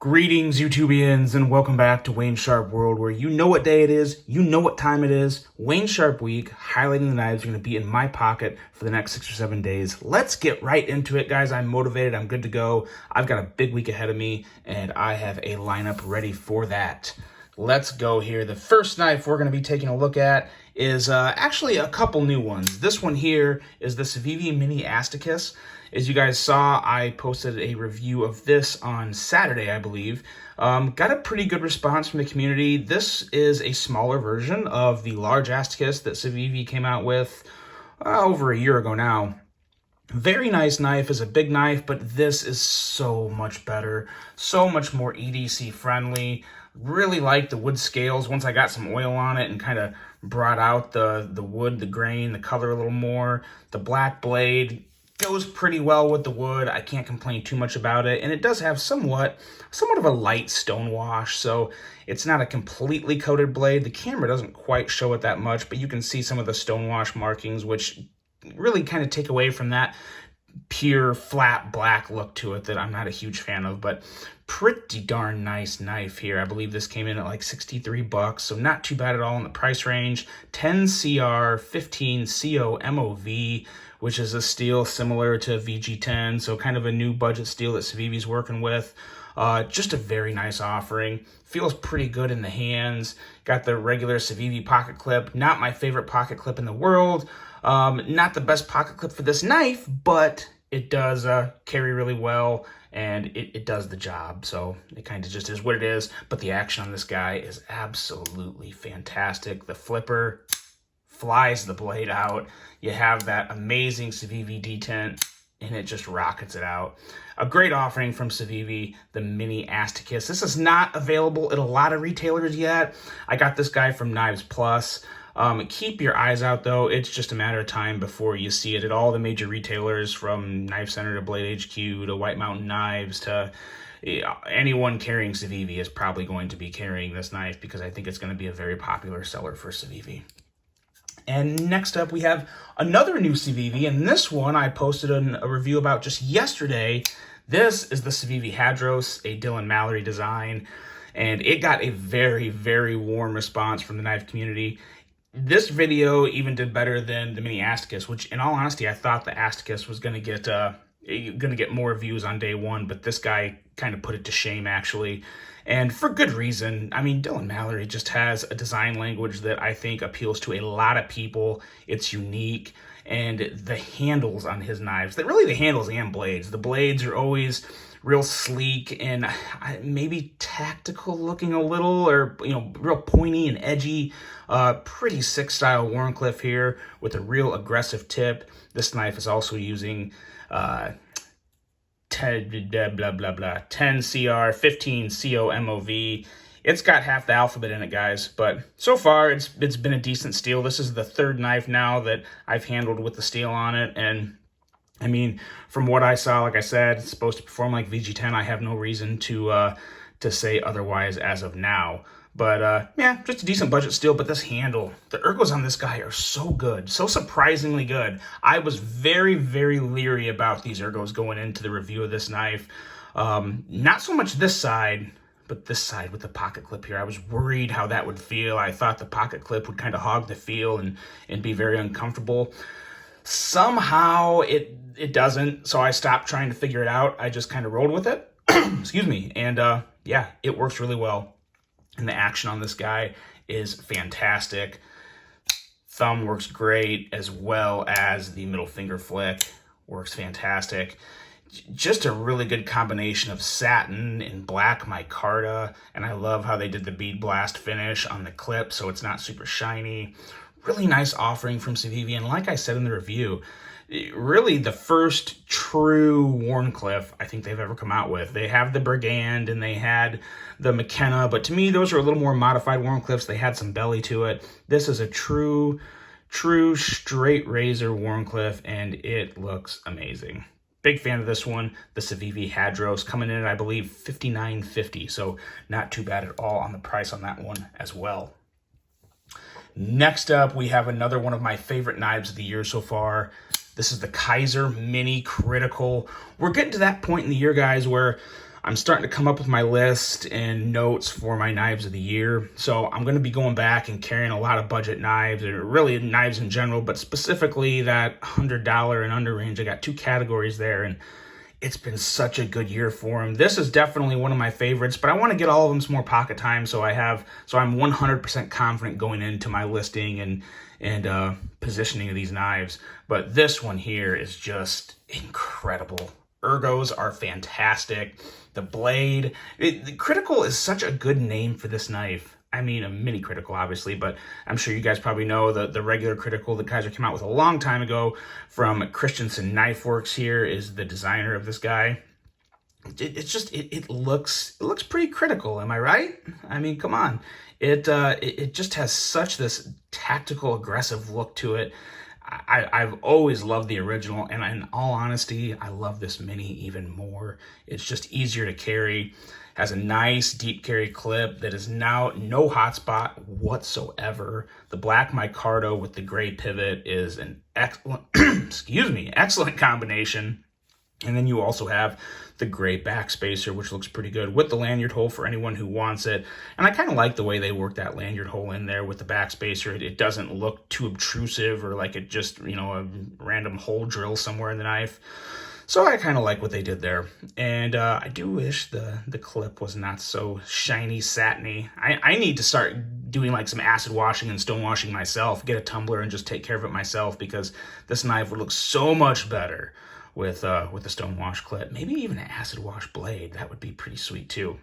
Greetings, YouTubians, and welcome back to Wayne Sharp World, where you know what day it is, you know what time it is. Wayne Sharp Week, highlighting the knives are going to be in my pocket for the next 6 or 7 days. Let's get right into it, guys. I'm motivated. I'm good to go. I've got a big week ahead of me, and I have a lineup ready for that. Let's go here. The first knife we're going to be taking a look at is actually a couple new ones. This one here is the Civivi Mini Astacus. As you guys saw, I posted a review of this on Saturday, I believe. Got a pretty good response from the community. This is a smaller version of the large Astacus that Civivi came out with over a year ago now. Very nice knife, is a big knife, but this is so much better, so much more EDC friendly. Really like the wood scales once I got some oil on it and kind of brought out the wood, the grain, the color a little more. The black blade goes pretty well with the wood. I can't complain too much about it, and it does have somewhat of a light stone wash, so it's not a completely coated blade. The camera doesn't quite show it that much, but you can see some of the stone wash markings, which really kind of take away from that pure flat black look to it that I'm not a huge fan of. But pretty darn nice knife here. I believe this came in at like 63 bucks, so not too bad at all in the price range. 10 CR, 15 CO MOV, which is a steel similar to VG10, so kind of a new budget steel that Civivi's working with. Just a very nice offering. Feels pretty good in the hands. Got the regular Civivi pocket clip. Not my favorite pocket clip in the world. Not the best pocket clip for this knife, but it does carry really well, and it does the job. So it kind of just is what it is. But the action on this guy is absolutely fantastic. The flipper flies the blade out. You have that amazing Civivi detent, and it just rockets it out. A great offering from Civivi, the Mini Astacus. This is not available at a lot of retailers yet. I got this guy from Knives Plus. Keep your eyes out, though. It's just a matter of time before you see it at all the major retailers, from Knife Center to Blade HQ to White Mountain Knives to anyone carrying Civivi is probably going to be carrying this knife, because I think it's going to be a very popular seller for Civivi. And next up, we have another new Civivi, and this one I posted a review about just yesterday. This is the Civivi Hadros, a Dylan Mallory design, and it got a very, very warm response from the knife community. This video even did better than the Mini Astacus, which, in all honesty, I thought the Astacus was going to get more views on day one, but this guy kind of put it to shame, actually. And for good reason. I mean, Dylan Mallory just has a design language that I think appeals to a lot of people. It's unique, and the handles on his knives, really the handles and blades. The blades are always real sleek and maybe tactical looking a little, or real pointy and edgy. Pretty sick style Wharncliffe here with a real aggressive tip. This knife is also using 10 CR, 15 CO MOV. It's got half the alphabet in it, guys, but so far it's been a decent steel. This is the third knife now that I've handled with the steel on it, and I mean, from what I saw, like I said, it's supposed to perform like VG10. I have no reason to say otherwise as of now. But yeah, just a decent budget steel. But this handle, the ergos on this guy are so good, so surprisingly good. I was very, very leery about these ergos going into the review of this knife. Not so much this side, but this side with the pocket clip here. I was worried how that would feel. I thought the pocket clip would kind of hog the feel and be very uncomfortable. Somehow it doesn't, so I stopped trying to figure it out. I just kind of rolled with it. Excuse me. And yeah, it works really well. And the action on this guy is fantastic. Thumb works great, as well as the middle finger flick works fantastic. Just a really good combination of satin and black micarta, and I love how they did the bead blast finish on the clip, so it's not super shiny. Really nice offering from Civivi, and like I said in the review, really the first true Wharncliffe I think they've ever come out with. They have the Brigand and they had the McKenna, but to me those are a little more modified Wharncliffes. They had some belly to it. This is a true straight razor Wharncliffe, and it looks amazing. Big fan of this one. The Civivi Hadros coming in at, I believe, $59.50, so not too bad at all on the price on that one as well. Next up, we have another one of my favorite knives of the year so far. This is the Kizer Mini Critical. We're getting to that point in the year, guys, where I'm starting to come up with my list and notes for my knives of the year. So I'm going to be going back and carrying a lot of budget knives, or really knives in general, but specifically that $100 and under range. I got 2 categories there, and it's been such a good year for them. This is definitely one of my favorites, but I want to get all of them some more pocket time, so I'm 100% confident going into my listing and positioning of these knives. But this one here is just incredible. Ergos are fantastic. The blade, the Critical is such a good name for this knife. I mean, a mini Critical, obviously, but I'm sure you guys probably know the regular Critical that Kizer came out with a long time ago from Christensen Knife Works. Here is the designer of this guy. It looks pretty critical, am I right? I mean, come on. It just has such this tactical, aggressive look to it. I've always loved the original, and in all honesty, I love this mini even more. It's just easier to carry, has a nice deep carry clip that is now no hotspot whatsoever. The black micarta with the gray pivot is an excellent, excellent combination. And then you also have the gray back spacer, which looks pretty good with the lanyard hole for anyone who wants it. And I kind of like the way they work that lanyard hole in there with the back spacer. It doesn't look too obtrusive or like it just, a random hole drill somewhere in the knife. So I kind of like what they did there. And I do wish the clip was not so shiny, satiny. I need to start doing like some acid washing and stone washing myself, get a tumbler and just take care of it myself, because this knife would look so much better with a stone wash clip. Maybe even an acid wash blade. That would be pretty sweet too.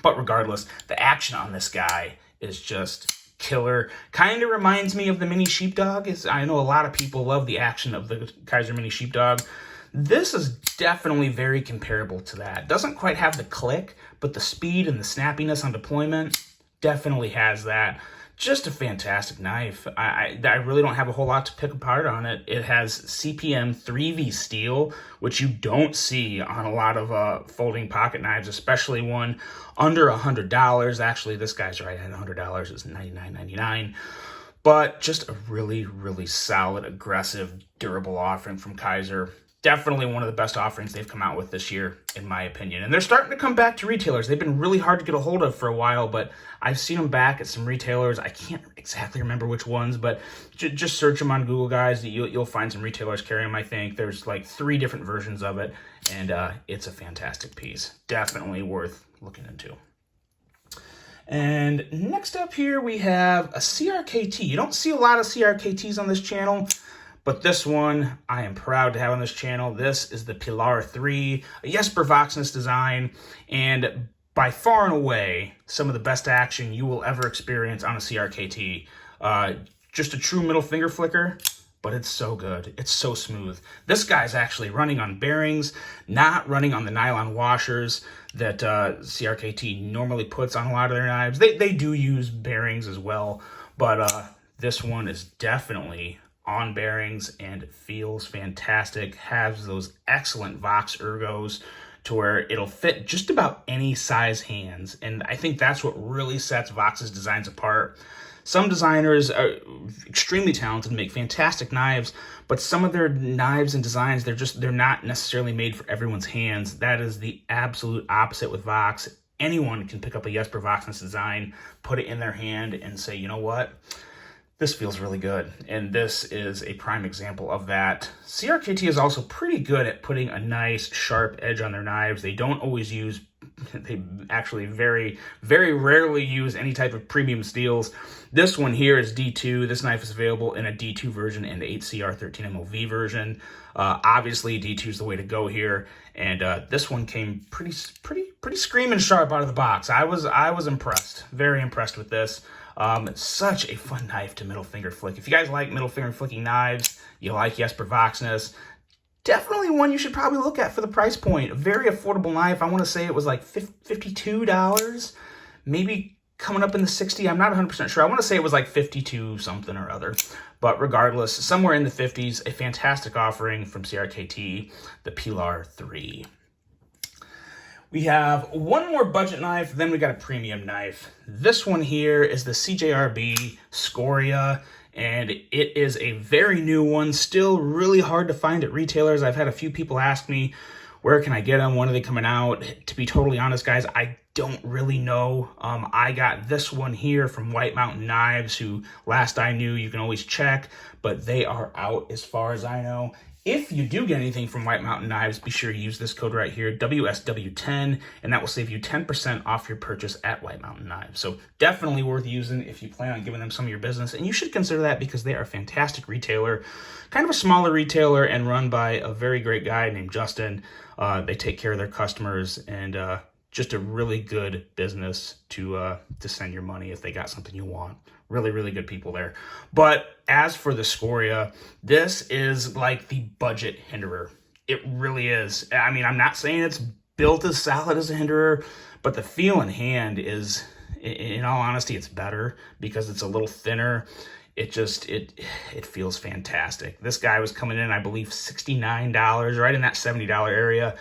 But regardless, the action on this guy is just killer. Kind of reminds me of the Mini Sheepdog. I know a lot of people love the action of the Kizer Mini Sheepdog. This is definitely very comparable to that. Doesn't quite have the click, but the speed and the snappiness on deployment definitely has that. Just a fantastic knife. I really don't have a whole lot to pick apart on it. It has CPM 3V steel, which you don't see on a lot of folding pocket knives, especially one under $100. Actually, this guy's right at $100. It's $99.99. But just a really, really solid, aggressive, durable offering from Kizer. Definitely one of the best offerings they've come out with this year, in my opinion. And they're starting to come back to retailers. They've been really hard to get a hold of for a while, but I've seen them back at some retailers. I can't exactly remember which ones, but just search them on Google, guys. You'll find some retailers carrying them, I think. There's like 3 different versions of it, and it's a fantastic piece. Definitely worth looking into. And next up here, we have a CRKT. You don't see a lot of CRKTs on this channel, but this one I am proud to have on this channel. This is the Pilar III, a Jesper Voxnäs design, and by far and away, some of the best action you will ever experience on a CRKT. Just a true middle finger flicker, but it's so good. It's so smooth. This guy's actually running on bearings, not running on the nylon washers that CRKT normally puts on a lot of their knives. They do use bearings as well, but this one is definitely on bearings and feels fantastic. Has those excellent Vox ergos to where it'll fit just about any size hands, and I think that's what really sets Vox's designs apart. Some designers are extremely talented and make fantastic knives, but some of their knives and designs, they're not necessarily made for everyone's hands. That is the absolute opposite with Vox. Anyone can pick up a Jesper Voxnäs design, put it in their hand, and say, you know what? This feels really good, and this is a prime example of that. CRKT is also pretty good at putting a nice sharp edge on their knives. They actually very, very rarely use any type of premium steels. This one here is D2. This knife is available in a D2 version and the 8CR13 MOV version. Obviously, D2 is the way to go here, and this one came pretty screaming sharp out of the box. I was impressed, very impressed with this. It's such a fun knife to middle finger flick. If you guys like middle finger flicking knives, you like Jesper Voxnäs, definitely one you should probably look at for the price point. A very affordable knife. I want to say it was like $52, maybe coming up in the 60. I'm not 100% sure. I want to say it was like 52 something or other. But regardless, somewhere in the 50s, a fantastic offering from CRKT, the Pilar III. We have one more budget knife, then we got a premium knife. This one here is the CJRB Scoria, and it is a very new one, still really hard to find at retailers. I've had a few people ask me, Where can I get them? When are they coming out? To be totally honest, guys, I don't really know. I got this one here from White Mountain Knives, who last I knew, you can always check, but they are out as far as I know. If you do get anything from White Mountain Knives, be sure to use this code right here, WSW10, and that will save you 10% off your purchase at White Mountain Knives. So definitely worth using if you plan on giving them some of your business, and you should consider that because they are a fantastic retailer, kind of a smaller retailer and run by a very great guy named Justin. They take care of their customers, and just a really good business to send your money if they got something you want. Really, really good people there. But as for the Scoria, this is like the budget hinderer. It really is. I mean, I'm not saying it's built as solid as a hinderer, but the feel in hand is, in all honesty, it's better because it's a little thinner. It feels fantastic. This guy was coming in, I believe, $69, right in that $70 area.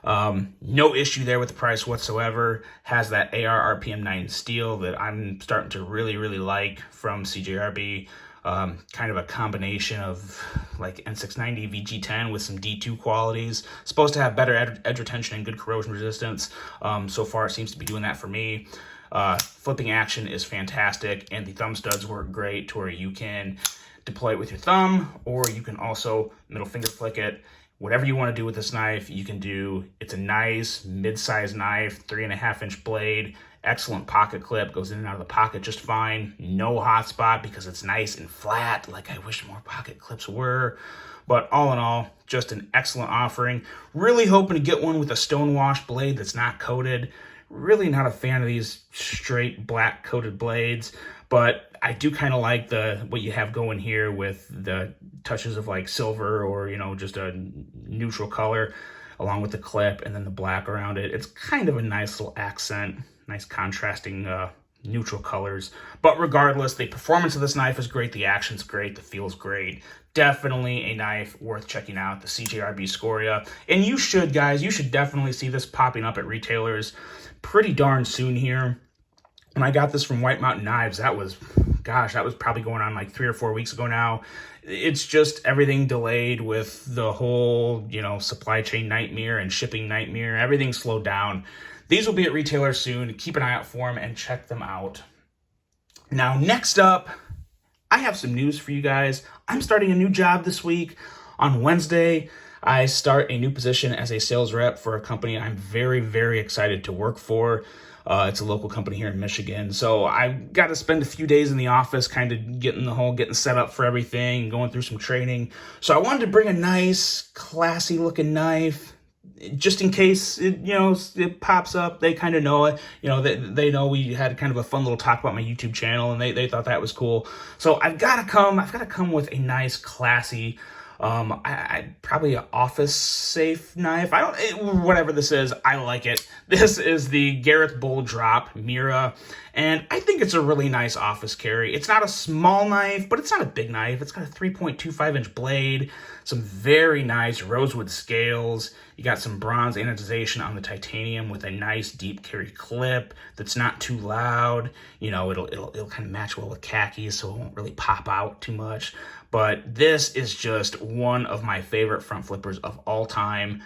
No issue there with the price whatsoever. Has that AR RPM 9 steel that I'm starting to really, really like from CJRB. Kind of a combination of like N690 VG10 with some D2 qualities. Supposed to have better edge retention and good corrosion resistance. So far it seems to be doing that for me. Flipping action is fantastic, and the thumb studs work great to where you can deploy it with your thumb, or you can also middle finger flick it. Whatever you want to do with this knife, you can do. It's a nice mid-sized knife, 3.5-inch blade, excellent pocket clip, goes in and out of the pocket just fine. No hot spot because it's nice and flat, like I wish more pocket clips were. But all in all, just an excellent offering. Really hoping to get one with a stonewash blade that's not coated. Really not a fan of these straight black coated blades, but I do kind of like what you have going here with the touches of like silver or, you know, just a neutral color along with the clip and then the black around it. It's kind of a nice little accent, nice contrasting neutral colors. But regardless, the performance of this knife is great. The action's great. The feel's great. Definitely a knife worth checking out, the CJRB Scoria. And you should, guys, you should definitely see this popping up at retailers pretty darn soon here. When I got this from White Mountain Knives, that was probably going on like 3 or 4 weeks ago now. It's just everything delayed with the whole, you know, supply chain nightmare and shipping nightmare. Everything slowed down. These will be at retailers soon. Keep an eye out for them and check them out. Now, next up, I have some news for you guys. I'm starting a new job this week. On Wednesday, I start a new position as a sales rep for a company I'm very, very excited to work for. It's a local company here in Michigan. So I got to spend a few days in the office kind of getting set up for everything, going through some training. So I wanted to bring a nice, classy looking knife just in case it pops up. They kind of know it. You know, they know we had kind of a fun little talk about my YouTube channel, and they thought that was cool. So I've got to come with a nice, classy, probably an office safe knife. Whatever this is, I like it. This is the Gareth Bull Drop Mira, and I think it's a really nice office carry. It's not a small knife, but it's not a big knife. It's got a 3.25-inch blade, some very nice rosewood scales. You got some bronze anodization on the titanium with a nice deep carry clip that's not too loud. You know, it'll kind of match well with khakis, so it won't really pop out too much. But this is just one of my favorite front flippers of all time.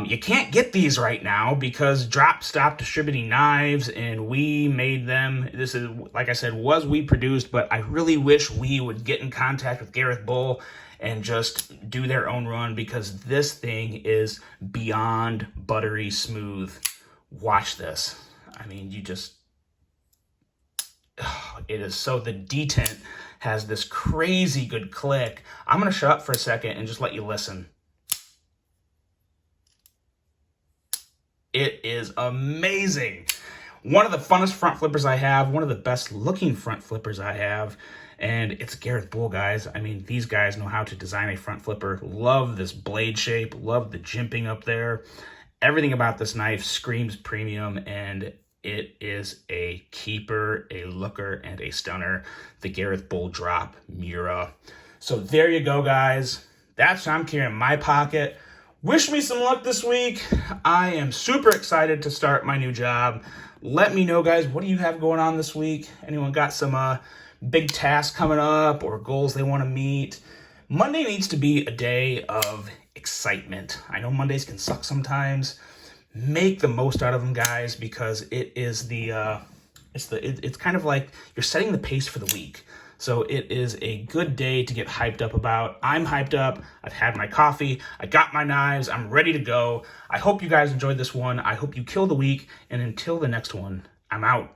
You can't get these right now because Drop stopped distributing knives and we made them. This is, like I said, was we produced, but I really wish we would get in contact with Gareth Bull and just do their own run because this thing is beyond buttery smooth. Watch this. I mean, it is so, the detent has this crazy good click. I'm going to shut up for a second and just let you listen. It is amazing. One of the funnest front flippers I have, one of the best looking front flippers I have, and it's Gareth Bull, guys. I mean, these guys know how to design a front flipper. Love this blade shape, love the jimping up there. Everything about this knife screams premium, and it is a keeper, a looker, and a stunner. The Gareth Bull Drop Mira. So there you go, guys. That's what I'm carrying in my pocket. Wish me some luck this week. I am super excited to start my new job. Let me know, guys, what do you have going on this week? Anyone got some big tasks coming up or goals they want to meet? Monday needs to be a day of excitement. I know Mondays can suck sometimes. Make the most out of them, guys, because it is it's kind of like you're setting the pace for the week. So it is a good day to get hyped up about. I'm hyped up. I've had my coffee. I got my knives. I'm ready to go. I hope you guys enjoyed this one. I hope you kill the week. And until the next one, I'm out.